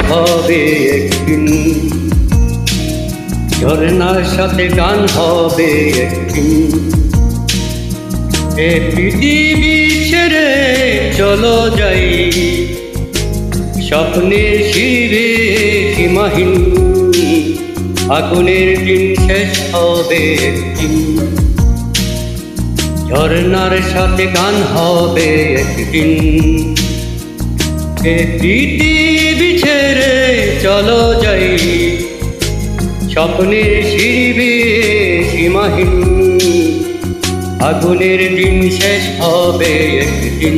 হবে একদিন, ঝরনার সাথে গান হবে একদিন। এ পৃথিবী ছেড়ে চলো যাই, স্বপ্নের শিরে সীমাহীন, আগুনের দিন শেষ হবে একদিন, ঝরনার সাথে গান হবে একদিন। এ পৃথিবী ছেড়ে চলো যাই, স্বপ্নের শিরে সীমাহীন, আগুনের দিন শেষ হবে একদিন।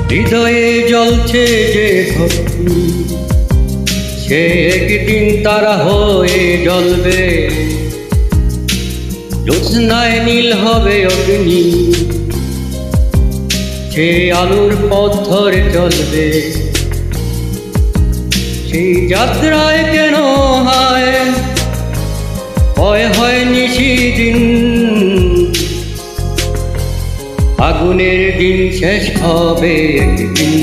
হৃদয়ে জ্বলছে যে ভক্তি, সে একদিন তারা হয়ে জ্বলবে, জ্যোৎস্নায় নীল হবে অগ্নি, সে আলোর পথ ধরে চলবে। সেই যাত্রায় কেন হয় ভয় হয় নিশিদিন, আগুনের দিন শেষ হবে একদিন,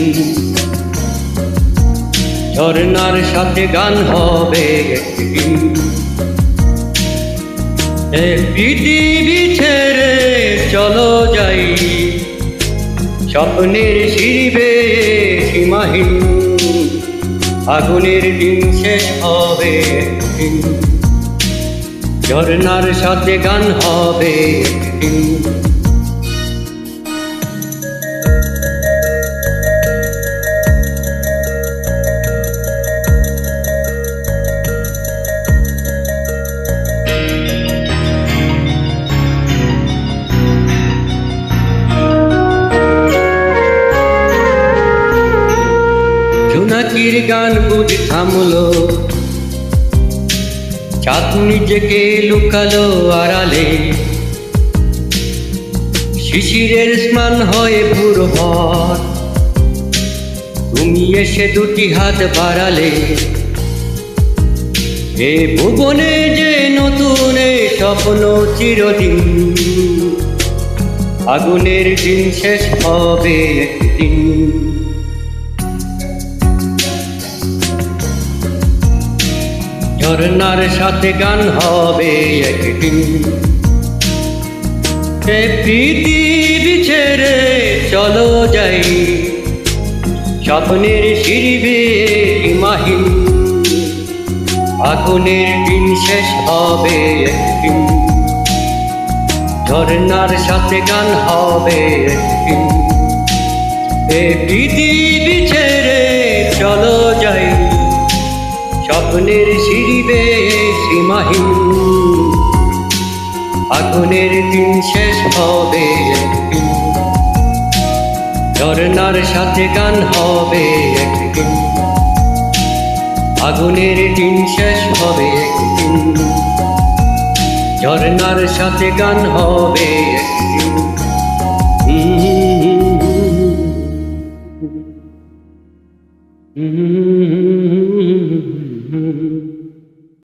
ঝরনার সাথে গান হবে একদিন। এ পৃথিবী ছেড়ে চলো যাই, স্বপ্নের শিবে সীমাহীন, আগুনের দিন শেষ হবে একদিন, ঝরনার সাথে গান হবে একদিন। জোনাকির গান বুঝি থামলো, চাঁদ নিজেকে লুকালো আড়ালে, শিশিরের স্নান হয়ে ভোর হয়, তুমি এসে দুটি হাত বাড়ালে। এ ভুবনে যে নতুন স্বপ্ন চিরদিন, আগুনের দিন শেষ হবে একদিন, ঝরনার সাথে গান হবে একদিন। এ পৃথিবী ছেড়ে চলো যাই, স্বপ্নের শিরবে সীমাহীন, আগুনের দিন শেষ হবে একদিন, ঝরনার সাথে গান হবে একদিন। এ পৃথিবী ছেড়ে চলো যাই, স্বপ্নের শিরবে সীমাহীন, আগুনের দিন শেষ হবে একদিন, ঝরনার সাথে গান হবে একদিন, আগুনের দিন শেষ হবে একদিন, ঝরনার সাথে গান হবে একদিন।